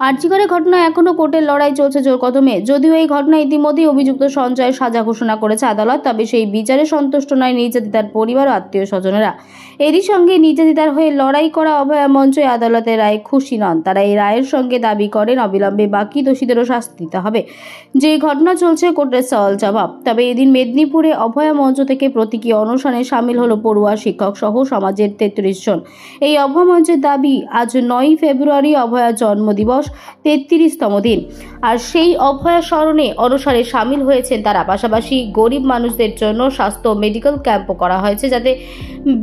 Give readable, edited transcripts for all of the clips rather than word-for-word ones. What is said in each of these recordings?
আরজিকরের ঘটনা এখনো কোর্টের লড়াই চলছে জোর কদমে। যদিও এই ঘটনা ইতিমধ্যেই অভিযুক্ত সঞ্জয়ের সাজা ঘোষণা করেছে আদালত, তবে সেই বিচারে সন্তুষ্ট নয় নির্যাতিতার পরিবার ও আত্মীয় স্বজনেরা। এরই সঙ্গে নির্যাতিতার হয়ে লড়াই করা অভয়া মঞ্চ আদালতের রায়ে খুশি নন। তারা এই রায়ের সঙ্গে দাবি করেন অবিলম্বে বাকি দোষীদেরও শাস্তি দিতে হবে। যে ঘটনা চলছে কোর্টের সওয়াল জবাব। তবে এদিন মেদিনীপুরে অভয়া মঞ্চ থেকে প্রতীকী অনশনে সামিল হলো পড়ুয়া, শিক্ষক সহ সমাজের 33 জন। এই অভয়া মঞ্চের দাবি, আজ 9 ফেব্রুয়ারি অভয়া জন্মদিবস, 33তম দিন। আর সেই অভয়া স্মরণে অনশনে সামিল হয়েছেন তারা। পাশাপাশি গরিব মানুষদের জন্য স্বাস্থ্য মেডিকেল ক্যাম্পও করা হয়েছে, যাতে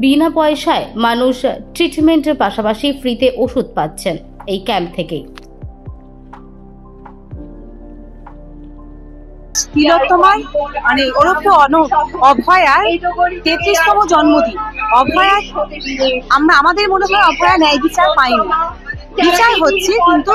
বিনা পয়সায় মানুষ ট্রিটমেন্টের পাশাপাশি ফ্রিতে ওষুধ পাচ্ছেন এই ক্যাম্প থেকেই। তিলোত্তমার মানে ওরফে অভয়ার 33তম জন্মদিন। অভয়া আমাদের মনে হয় অভয়া ন্যায় বিচার পায়নি, বিচার হচ্ছে কিন্তু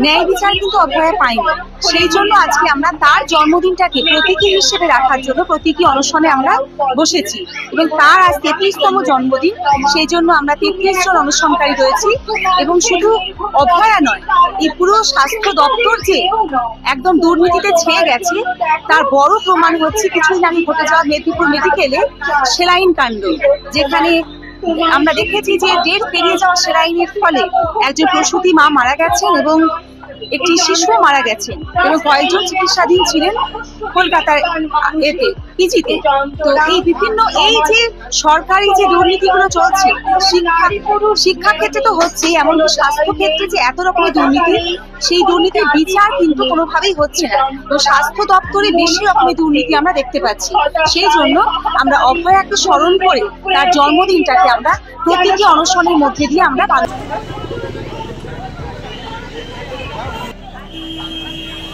ন্যায় বিচার কিন্তু অভয়া পায়নি। সেই জন্য আজকে আমরা তার জন্মদিনটাকে প্রতীকী হিসেবে রাখার জন্য প্রতীকী অনশনে আমরা বসেছি এবং তার আজ 33তম জন্মদিন। সেই জন্য আমরা 33 জন অনশনকারী রয়েছি। এবং শুধু অভয়া নয়, এই পুরো স্বাস্থ্য দপ্তর যে একদম দুর্নীতিতে ছেয়ে গেছে তার বড় প্রমাণ হচ্ছে কিছুদিন আগে ঘটে যাওয়া মেদিনীপুর মেডিকেলে সেলাইন কাণ্ড, যেখানে আমরা দেখেছি যে ডেট পেরিয়ে যাওয়া সেলাইনের ফলে একজন প্রসূতি মা মারা গেছেন এবং একটি শিশুও মারা গেছেন এবং কয়েকজন চিকিৎসাধীন ছিলেন কলকাতার পিজিতে। তো এই বিভিন্ন এই যে সরকারি যে দুর্নীতিগুলো চলছে, শিক্ষা ক্ষেত্রে তো হচ্ছে, এমনকি স্বাস্থ্য ক্ষেত্রে যে এত রকমের দুর্নীতি, সেই দুর্নীতির বিচার কিন্তু কোনোভাবেই হচ্ছে না। তো স্বাস্থ্য দপ্তরে বেশি রকমের দুর্নীতি আমরা দেখতে পাচ্ছি। সেই জন্য আমরা অভয়াকে স্মরণ করে তার জন্মদিনটাকে আমরা প্রতীকী অনশনের মধ্যে দিয়ে আমরা পালন।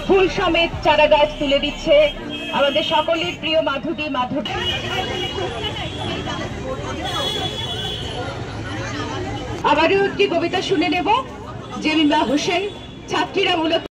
ফুল সমেত চারা গাছ তুলে দিচ্ছে আমাদের সকলের প্রিয় মাধবী। আবারও একটি কবিতা শুনে নেব। জেমিমা হোসেন। ছাত্রীরা মূলত